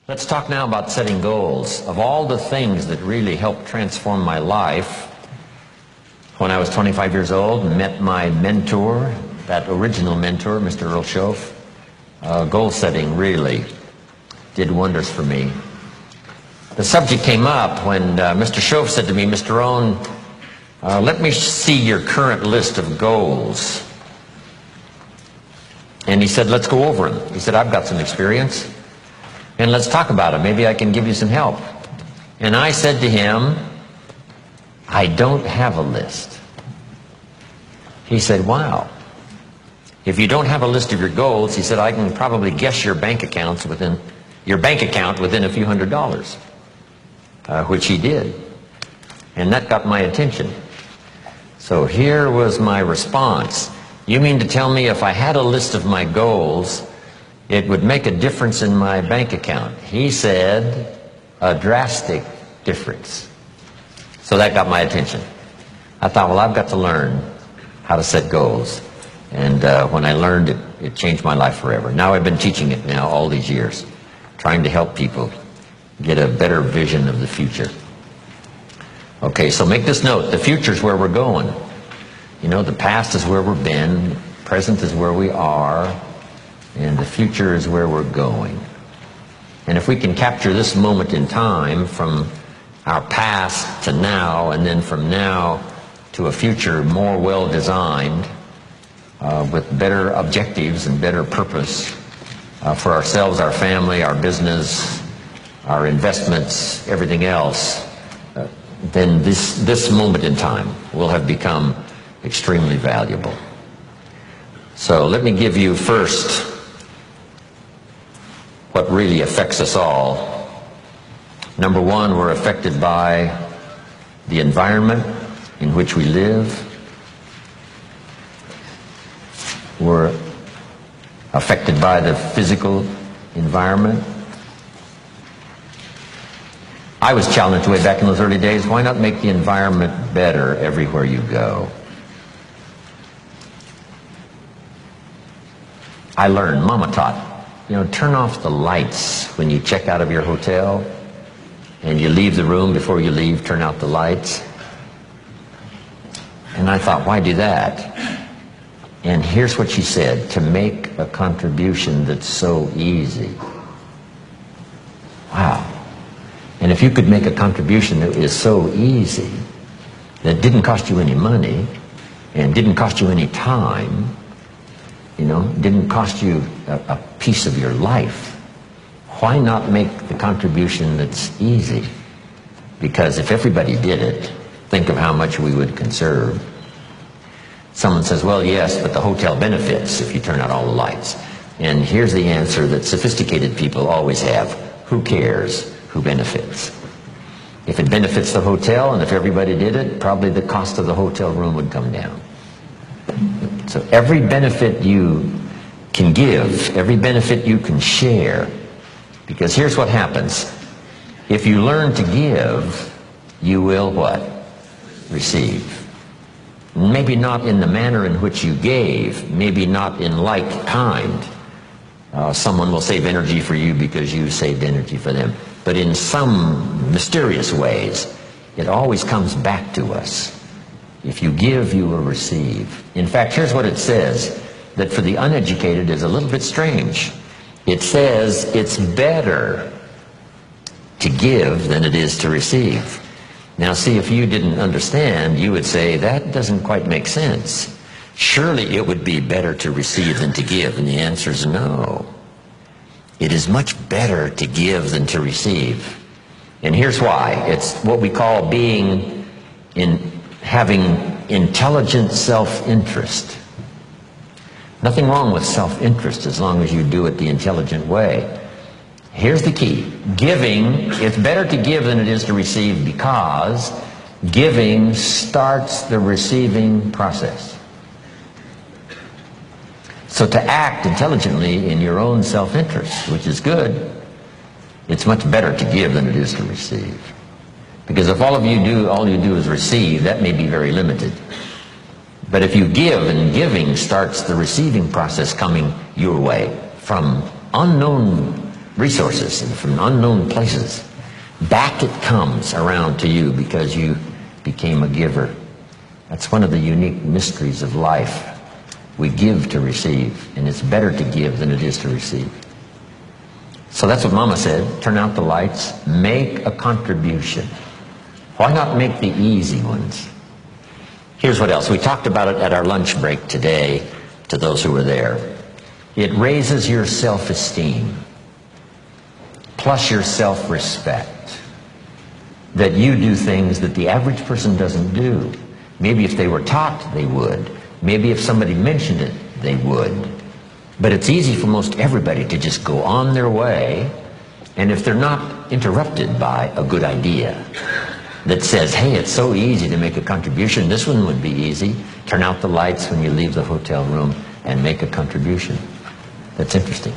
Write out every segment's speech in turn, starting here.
Let's talk now about setting goals. Of all the things that really helped transform my life, when I was 25 years old and met my mentor, that original mentor, Mr. Earl Schoaf, goal setting really did wonders for me. The subject came up when Mr. Schoaf said to me, Mr. Rohn, let me see your current list of goals. And he said, let's go over them. He said, I've got some experience, and let's talk about it. Maybe I can give you some help. And I said to him, I don't have a list. He said, wow. If you don't have a list of your goals, he said, I can probably guess your bank account within a few $100s, which he did. And that got my attention. So here was my response. You mean to tell me if I had a list of my goals, it would make a difference in my bank account? He said, a drastic difference. So that got my attention. I thought, well, I've got to learn how to set goals. And when I learned it, it changed my life forever. Now I've been teaching it now all these years, trying to help people get a better vision of the future. Okay, so make this note. The future is where we're going. You know, the past is where we've been, the present is where we are, and the future is where we're going. And if we can capture this moment in time from our past to now, and then from now to a future more well-designed, with better objectives and better purpose for ourselves, our family, our business, our investments, everything else, then this moment in time will have become extremely valuable. So let me give you first what really affects us all. Number one, we're affected by the environment in which we live. We're affected by the physical environment. I was challenged way back in those early days, why not make the environment better everywhere you go? I learned, Mama taught, turn off the lights when you check out of your hotel, and you leave the room before you leave, turn out the lights. And I thought, why do that? And here's what she said, to make a contribution that's so easy. Wow. And if you could make a contribution that is so easy, that didn't cost you any money, and didn't cost you any time, didn't cost you a piece of your life, why not make the contribution that's easy? Because if everybody did it, think of how much we would conserve. Someone says, well, yes, but the hotel benefits if you turn out all the lights. And here's the answer that sophisticated people always have. Who cares who benefits? If it benefits the hotel, and if everybody did it, probably the cost of the hotel room would come down. So every benefit you can give, every benefit you can share, because here's what happens. If you learn to give, you will what? Receive. Maybe not in the manner in which you gave, maybe not in like kind. Someone will save energy for you because you saved energy for them. But in some mysterious ways, it always comes back to us. If you give, you will receive. In fact, here's what it says, that for the uneducated is a little bit strange. It says it's better to give than it is to receive. Now see, if you didn't understand, you would say, that doesn't quite make sense. Surely it would be better to receive than to give, and the answer is no. It is much better to give than to receive. And here's why. It's what we call having intelligent self-interest. Nothing wrong with self-interest as long as you do it the intelligent way. Here's the key. Giving, it's better to give than it is to receive because giving starts the receiving process. So to act intelligently in your own self-interest, which is good, it's much better to give than it is to receive. Because if all you do is receive, that may be very limited. But if you give, and giving starts the receiving process coming your way from unknown resources and from unknown places. Back it comes around to you because you became a giver. That's one of the unique mysteries of life. We give to receive, and it's better to give than it is to receive. So that's what Mama said. Turn out the lights, make a contribution. Why not make the easy ones? Here's what else. We talked about it at our lunch break today to those who were there. It raises your self-esteem, plus your self-respect, that you do things that the average person doesn't do. Maybe if they were taught, they would. Maybe if somebody mentioned it, they would. But it's easy for most everybody to just go on their way, and if they're not interrupted by a good idea that says, hey, it's so easy to make a contribution, this one would be easy. Turn out the lights when you leave the hotel room and make a contribution. That's interesting.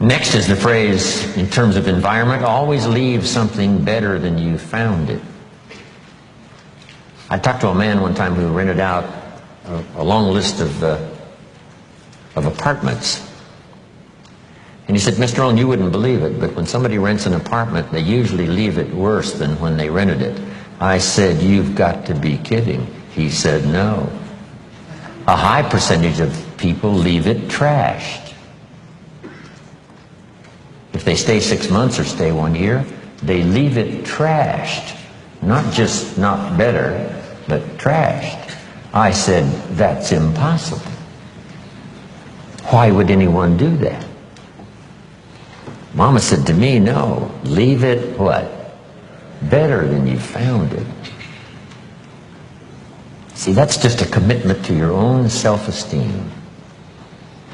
Next is the phrase, in terms of environment, always leave something better than you found it. I talked to a man one time who rented out a long list of apartments. And he said, Mr. Rohn, you wouldn't believe it, but when somebody rents an apartment, they usually leave it worse than when they rented it. I said, you've got to be kidding. He said, no. A high percentage of people leave it trashed. If they stay 6 months or stay 1 year, they leave it trashed. Not just not better, but trashed. I said, that's impossible. Why would anyone do that? Mama said to me, no, leave it what? Better than you found it. See, that's just a commitment to your own self-esteem.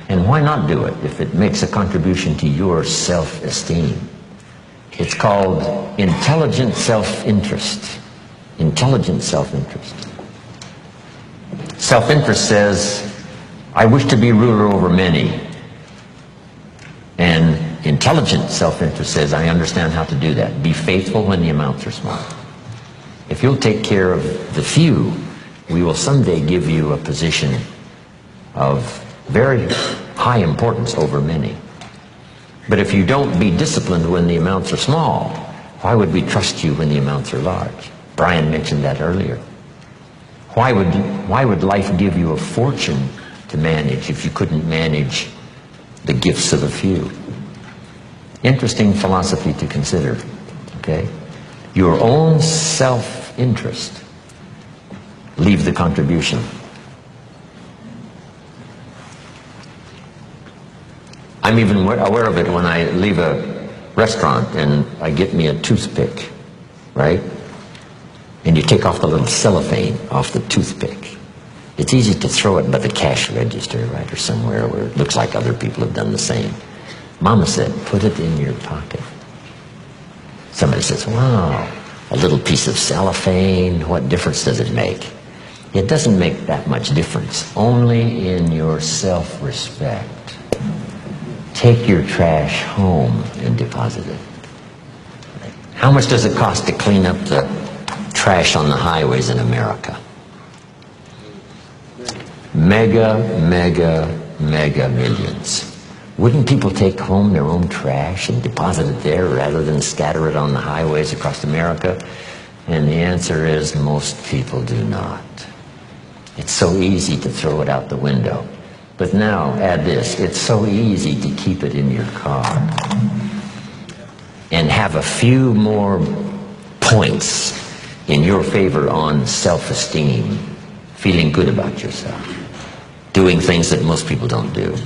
And why not do it if it makes a contribution to your self-esteem? It's called intelligent self-interest. Intelligent self-interest. Self-interest says, I wish to be ruler over many. And intelligent self-interest says, I understand how to do that. Be faithful when the amounts are small. If you'll take care of the few, we will someday give you a position of very high importance over many. But if you don't be disciplined when the amounts are small, why would we trust you when the amounts are large? Brian mentioned that earlier. Why would life give you a fortune to manage if you couldn't manage the gifts of a few? Interesting philosophy to consider, okay? Your own self-interest. Leave the contribution. I'm even aware of it when I leave a restaurant and I get me a toothpick, right? And you take off the little cellophane off the toothpick. It's easy to throw it by the cash register, right, or somewhere where it looks like other people have done the same. Mama said, put it in your pocket. Somebody says, wow, a little piece of cellophane, what difference does it make? It doesn't make that much difference, only in your self-respect. Take your trash home and deposit it. How much does it cost to clean up the trash on the highways in America? Mega millions. Wouldn't people take home their own trash and deposit it there rather than scatter it on the highways across America? And the answer is most people do not. It's so easy to throw it out the window. But now, add this, it's so easy to keep it in your car and have a few more points in your favor on self-esteem, feeling good about yourself, doing things that most people don't do.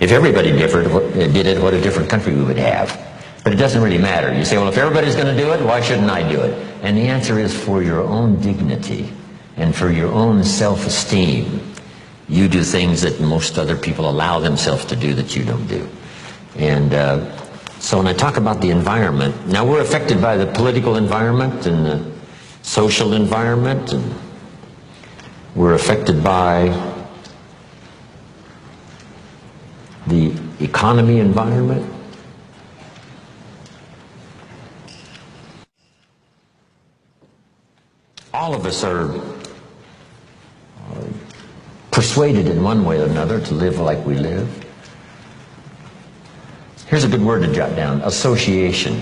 If everybody did it, what a different country we would have. But it doesn't really matter. You say, well, if everybody's going to do it, why shouldn't I do it? And the answer is for your own dignity and for your own self-esteem. You do things that most other people allow themselves to do that you don't do. And so when I talk about the environment, now we're affected by the political environment and the social environment, and we're affected by the economy environment. All of us are persuaded in one way or another to live like we live. Here's a good word to jot down: association.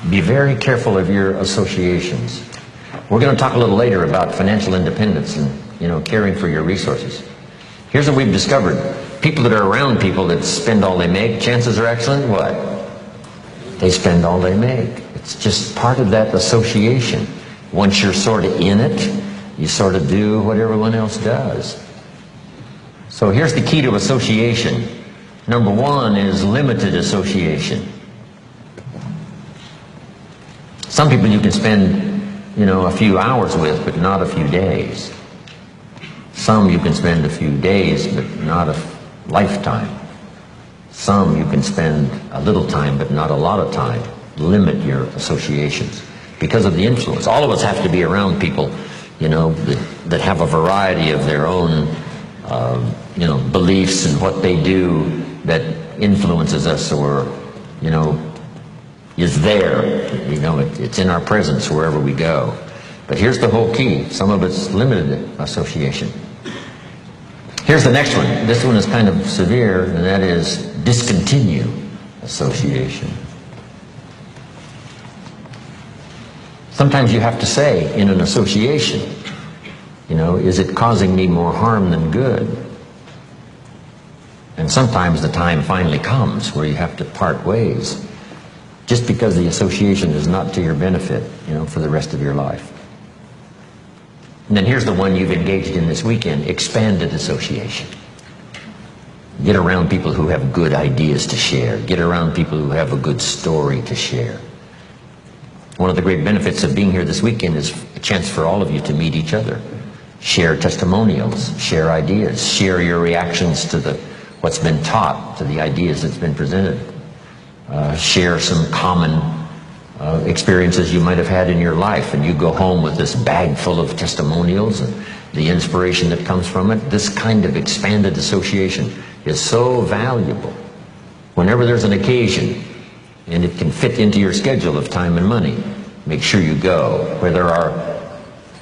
Be very careful of your associations. We're going to talk a little later about financial independence and, caring for your resources. Here's what we've discovered. People that are around people that spend all they make, chances are excellent, what? They spend all they make. It's just part of that association. Once you're sort of in it, you sort of do what everyone else does. So here's the key to association. Number one is limited association. Some people you can spend, a few hours with, but not a few days. Some you can spend a few days, but not a lifetime. Some you can spend a little time, but not a lot of time. Limit your associations because of the influence. All of us have to be around people, that have a variety of their own, beliefs and what they do that influences us or, is there. It's in our presence wherever we go. But here's the whole key. Some of it's limited association. Here's the next one. This one is kind of severe, and that is discontinue association. Sometimes you have to say in an association, is it causing me more harm than good? And sometimes the time finally comes where you have to part ways, just because the association is not to your benefit, for the rest of your life. And then here's the one you've engaged in this weekend: expanded association. Get around people who have good ideas to share. Get around people who have a good story to share. One of the great benefits of being here this weekend is a chance for all of you to meet each other. Share testimonials, share ideas, share your reactions to what's been taught, to the ideas that's been presented. Share some common experiences you might have had in your life, and you go home with this bag full of testimonials and the inspiration that comes from it. This kind of expanded association is so valuable. Whenever there's an occasion, and it can fit into your schedule of time and money, make sure you go where there are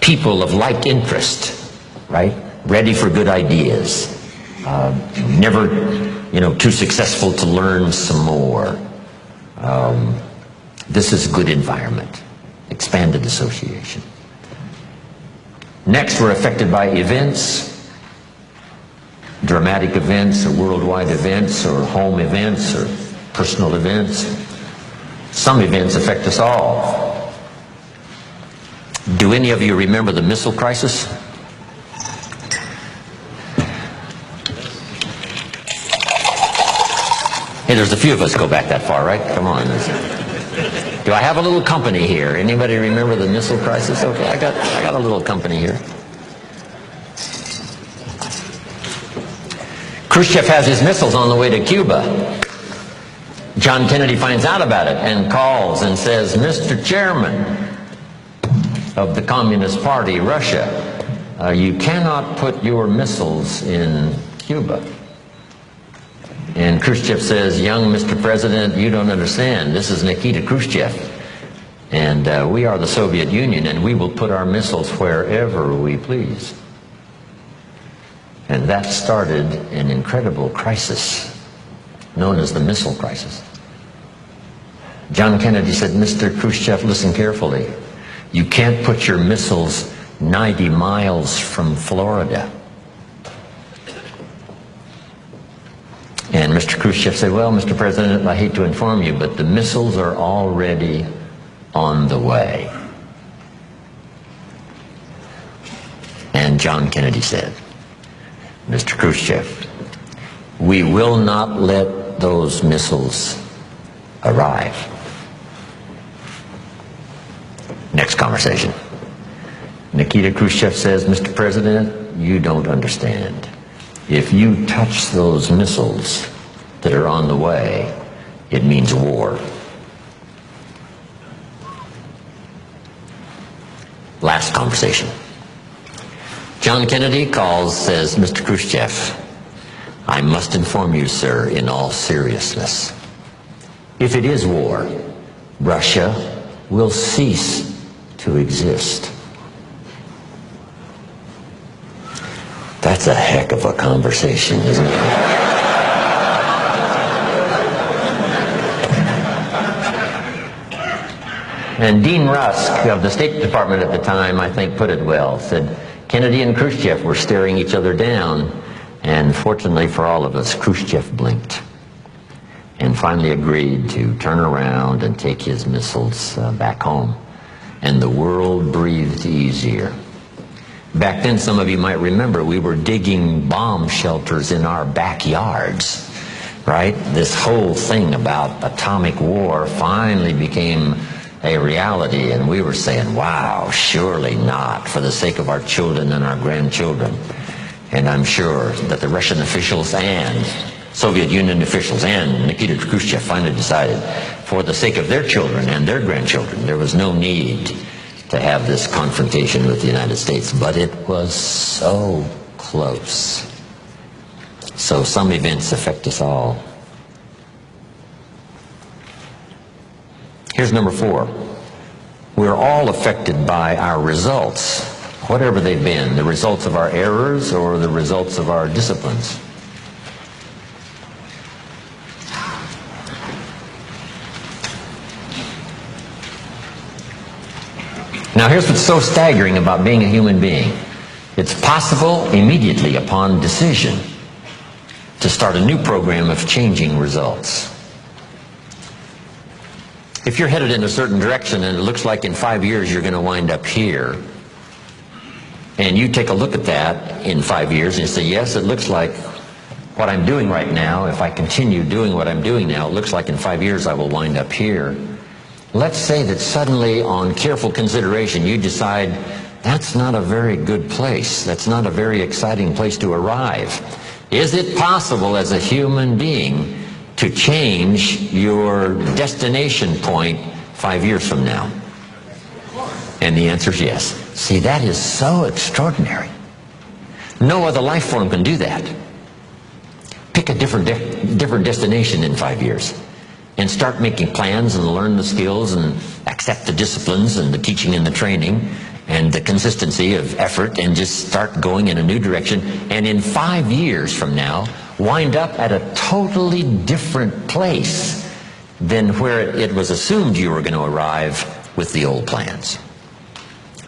people of like interest, right? Ready for good ideas. Never, too successful to learn some more. This is good environment. Expanded association. Next, we're affected by events, dramatic events, or worldwide events, or home events, or personal events. Some events affect us all. Do any of you remember the missile crisis? Hey, there's a few of us go back that far, right? Come on. Do I have a little company here? Anybody remember the missile crisis? Okay, I got a little company here. Khrushchev has his missiles on the way to Cuba. John Kennedy finds out about it and calls and says, "Mr. Chairman of the Communist Party, Russia, you cannot put your missiles in Cuba." And Khrushchev says, "Young Mr. President, you don't understand. This is Nikita Khrushchev. And we are the Soviet Union, and we will put our missiles wherever we please." And that started an incredible crisis known as the missile crisis. John Kennedy said, "Mr. Khrushchev, listen carefully. You can't put your missiles 90 miles from Florida." And Mr. Khrushchev said, "Well, Mr. President, I hate to inform you, but the missiles are already on the way." And John Kennedy said, "Mr. Khrushchev, we will not let those missiles arrive." Next conversation. Nikita Khrushchev says, "Mr. President, you don't understand. If you touch those missiles that are on the way, it means war." Last conversation. John Kennedy calls, says, "Mr. Khrushchev, I must inform you, sir, in all seriousness. If it is war, Russia will cease to exist." That's a heck of a conversation, isn't it? And Dean Rusk of the State Department at the time, I think, put it well, said, Kennedy and Khrushchev were staring each other down, and fortunately for all of us, Khrushchev blinked and finally agreed to turn around and take his missiles back home. And the world breathed easier. Back then, some of you might remember, we were digging bomb shelters in our backyards, right? This whole thing about atomic war finally became a reality, and we were saying, wow, surely not, for the sake of our children and our grandchildren. And I'm sure that the Russian officials and Soviet Union officials and Nikita Khrushchev finally decided, for the sake of their children and their grandchildren, there was no need to have this confrontation with the United States. But it was so close. So some events affect us all. Here's number 4. We're all affected by our results, whatever they've been, the results of our errors or the results of our disciplines. Now here's what's so staggering about being a human being. It's possible immediately upon decision to start a new program of changing results. If you're headed in a certain direction and it looks like in 5 years you're going to wind up here, and you take a look at that in 5 years and you say, yes, it looks like what I'm doing right now, if I continue doing what I'm doing now, it looks like in 5 years I will wind up here. Let's say that suddenly, on careful consideration, you decide that's not a very good place. That's not a very exciting place to arrive. Is it possible as a human being to change your destination point 5 years from now? And the answer is yes. See, that is so extraordinary. No other life form can do that. Pick a different destination in 5 years. And start making plans and learn the skills and accept the disciplines and the teaching and the training and the consistency of effort, and just start going in a new direction. And in 5 years from now, wind up at a totally different place than where it was assumed you were going to arrive with the old plans.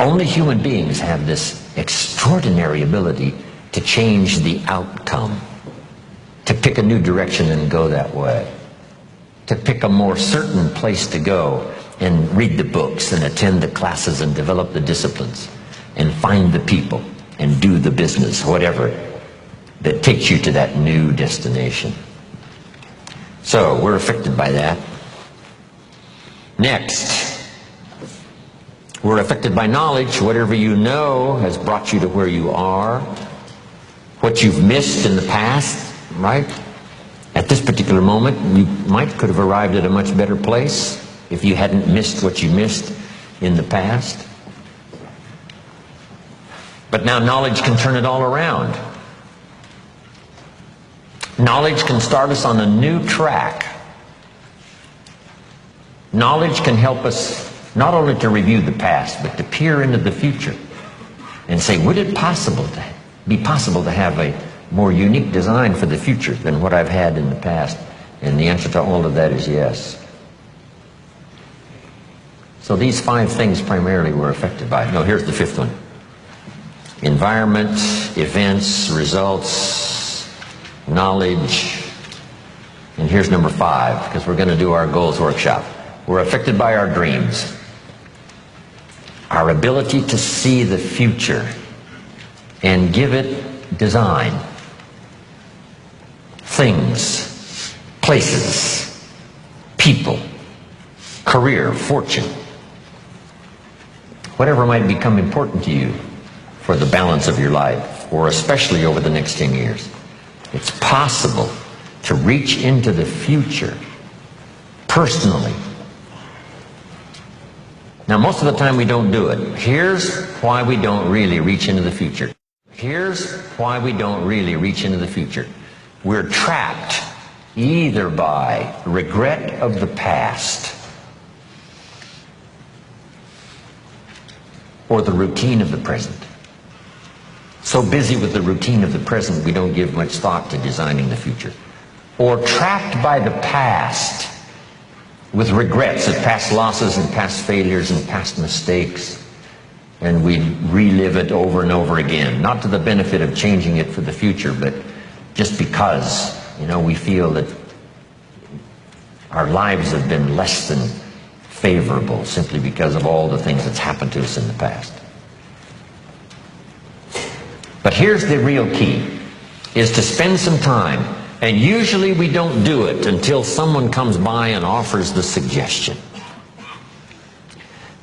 Only human beings have this extraordinary ability to change the outcome, to pick a new direction and go that way, to pick a more certain place to go and read the books and attend the classes and develop the disciplines and find the people and do the business, whatever, that takes you to that new destination. So we're affected by that. Next, we're affected by knowledge. Whatever you know has brought you to where you are. What you've missed in the past, right? At this particular moment, you could have arrived at a much better place if you hadn't missed what you missed in the past. But now knowledge can turn it all around. Knowledge can start us on a new track. Knowledge can help us not only to review the past, but to peer into the future and say, would it be possible to have a more unique design for the future than what I've had in the past? And the answer to all of that is yes. So these 5 things primarily were affected by it. No, here's the 5th one. Environment, events, results, knowledge. And here's number 5, because we're going to do our goals workshop. We're affected by our dreams. Our ability to see the future and give it design. Things, places, people, career, fortune, whatever might become important to you for the balance of your life, or especially over the next 10 years. It's possible to reach into the future personally. Now, most of the time we don't do it. Here's why we don't really reach into the future. Here's why we don't really reach into the future. We're trapped either by regret of the past or the routine of the present. So busy with the routine of the present, we don't give much thought to designing the future. Or trapped by the past with regrets of past losses and past failures and past mistakes, and we relive it over and over again, not to the benefit of changing it for the future, but just because, we feel that our lives have been less than favorable simply because of all the things that's happened to us in the past. But here's the real key, is to spend some time, and usually we don't do it until someone comes by and offers the suggestion.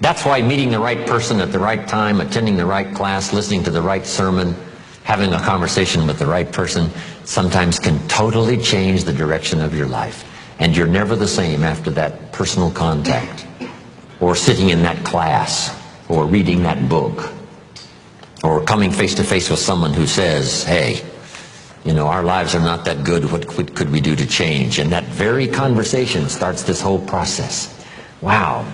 That's why meeting the right person at the right time, attending the right class, listening to the right sermon, having a conversation with the right person sometimes can totally change the direction of your life. And you're never the same after that personal contact, or sitting in that class, or reading that book, or coming face to face with someone who says, hey, our lives are not that good. What could we do to change? And that very conversation starts this whole process. Wow,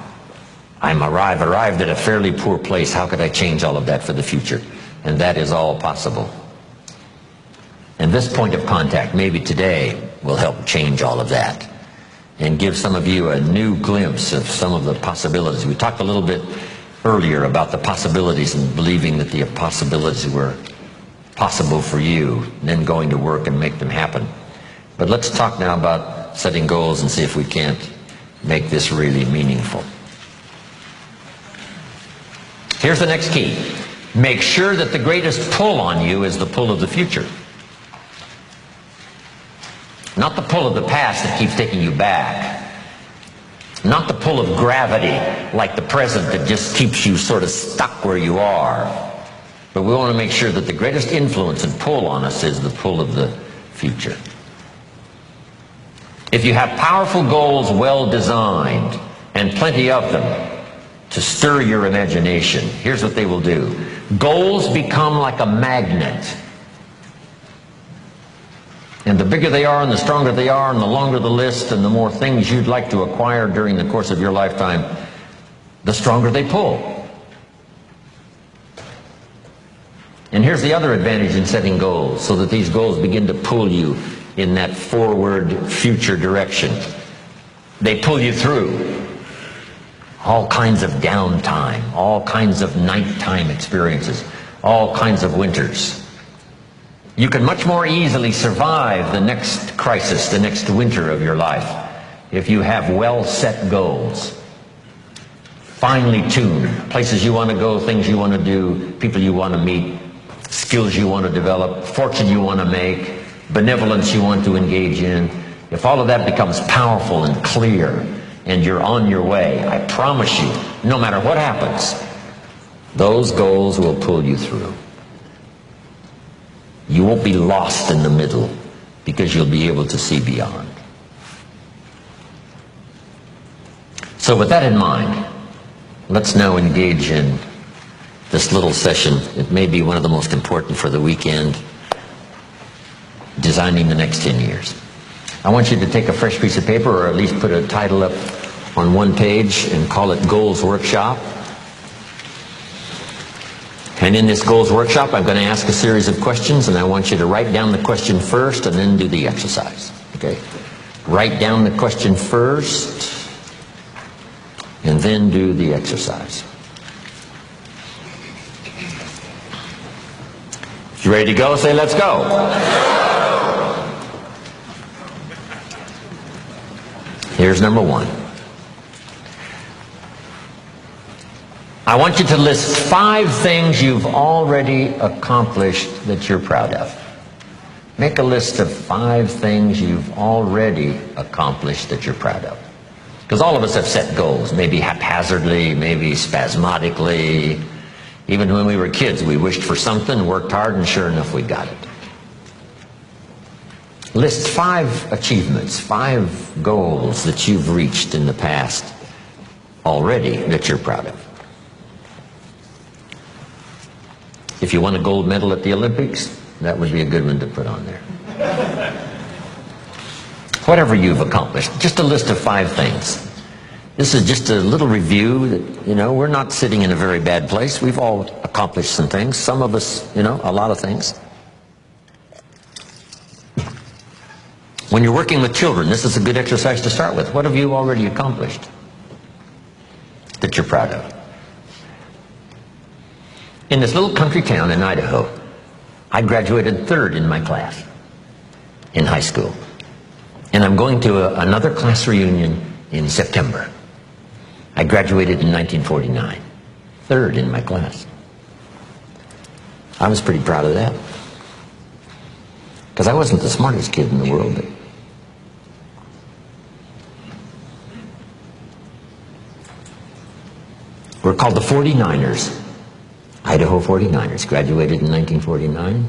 I've arrived at a fairly poor place. How could I change all of that for the future? And that is all possible. And this point of contact, maybe today, will help change all of that and give some of you a new glimpse of some of the possibilities. We talked a little bit earlier about the possibilities and believing that the possibilities were possible for you, and then going to work and make them happen. But let's talk now about setting goals and see if we can't make this really meaningful. Here's the next key. Make sure that the greatest pull on you is the pull of the future. Not the pull of the past that keeps taking you back. Not the pull of gravity like the present that just keeps you sort of stuck where you are. But we want to make sure that the greatest influence and pull on us is the pull of the future. If you have powerful goals well designed, and plenty of them, to stir your imagination, here's what they will do. Goals become like a magnet. And the bigger they are, and the stronger they are, and the longer the list, and the more things you'd like to acquire during the course of your lifetime, the stronger they pull. And here's the other advantage in setting goals, so that these goals begin to pull you in that forward future direction. They pull you through all kinds of downtime, all kinds of nighttime experiences, all kinds of winters. You can much more easily survive the next crisis, the next winter of your life, if you have well-set goals. Finely tuned, places you want to go, things you want to do, people you want to meet, skills you want to develop, fortune you want to make, benevolence you want to engage in. If all of that becomes powerful and clear, and you're on your way, I promise you, no matter what happens, those goals will pull you through. You won't be lost in the middle, because you'll be able to see beyond. So with that in mind, let's now engage in this little session. It may be one of the most important for the weekend, designing the next 10 years. I want you to take a fresh piece of paper, or at least put a title up on one page and call it Goals Workshop. And in this Goals Workshop, I'm going to ask a series of questions, and I want you to write down the question first and then do the exercise. Okay? Write down the question first and then do the exercise. If you're ready to go, say, let's go. Here's number one. I want you to list 5 things you've already accomplished that you're proud of. Make a list of 5 things you've already accomplished that you're proud of. Because all of us have set goals, maybe haphazardly, maybe spasmodically. Even when we were kids, we wished for something, worked hard, and sure enough, we got it. List 5 achievements, 5 goals that you've reached in the past already that you're proud of. If you won a gold medal at the Olympics, that would be a good one to put on there. Whatever you've accomplished, just a list of 5 things. This is just a little review that, we're not sitting in a very bad place. We've all accomplished some things. Some of us, a lot of things. When you're working with children, this is a good exercise to start with. What have you already accomplished that you're proud of? In this little country town in Idaho, I graduated third in my class in high school. And I'm going to another class reunion in September. I graduated in 1949, third in my class. I was pretty proud of that. Because I wasn't the smartest kid in the world. But we're called the 49ers. Idaho 49ers, graduated in 1949.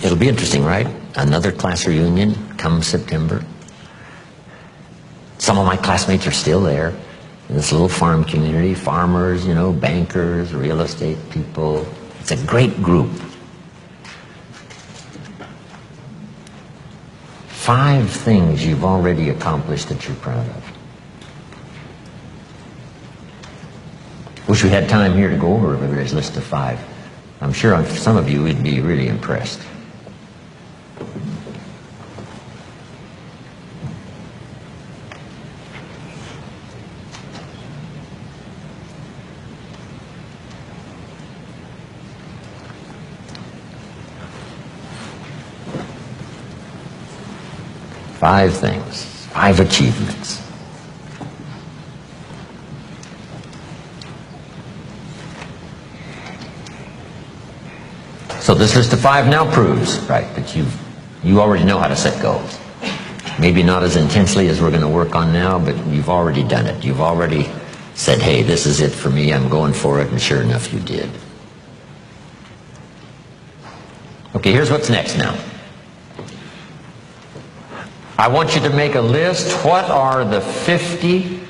It'll be interesting, right? Another class reunion come September. Some of my classmates are still there in this little farm community. Farmers, you know, bankers, real estate people. It's a great group. 5 things you've already accomplished that you're proud of. Wish we had time here to go over everybody's list of 5. I'm sure on some of you would be really impressed. Five things, 5 achievements. So this list of 5 now proves, right, that you already know how to set goals. Maybe not as intensely as we're going to work on now, but you've already done it. You've already said, hey, this is it for me, I'm going for it, and sure enough, you did. Okay, here's what's next now. I want you to make a list. What are the 50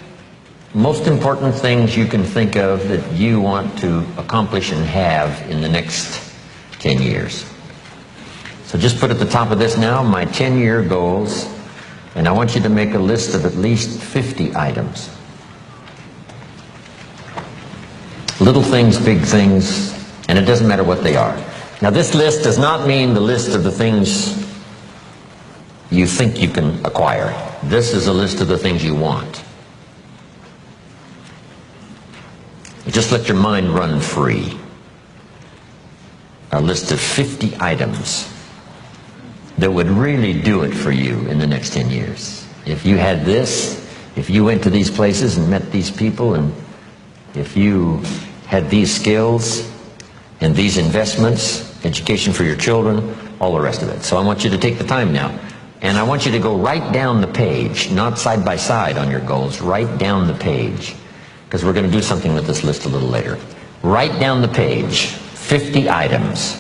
most important things you can think of that you want to accomplish and have in the next 10 years? So just put at the top of this now, my 10-year goals, and I want you to make a list of at least 50 items. Little things, big things, and it doesn't matter what they are. Now this list does not mean the list of the things you think you can acquire. This is a list of the things you want. Just let your mind run free. A list of 50 items that would really do it for you in the next 10 years. If you had this, if you went to these places and met these people, and if you had these skills and these investments, education for your children, all the rest of it. So I want you to take the time now. And I want you to go right down the page, not side by side on your goals, right down the page. Because we're going to do something with this list a little later. Right down the page, 50 items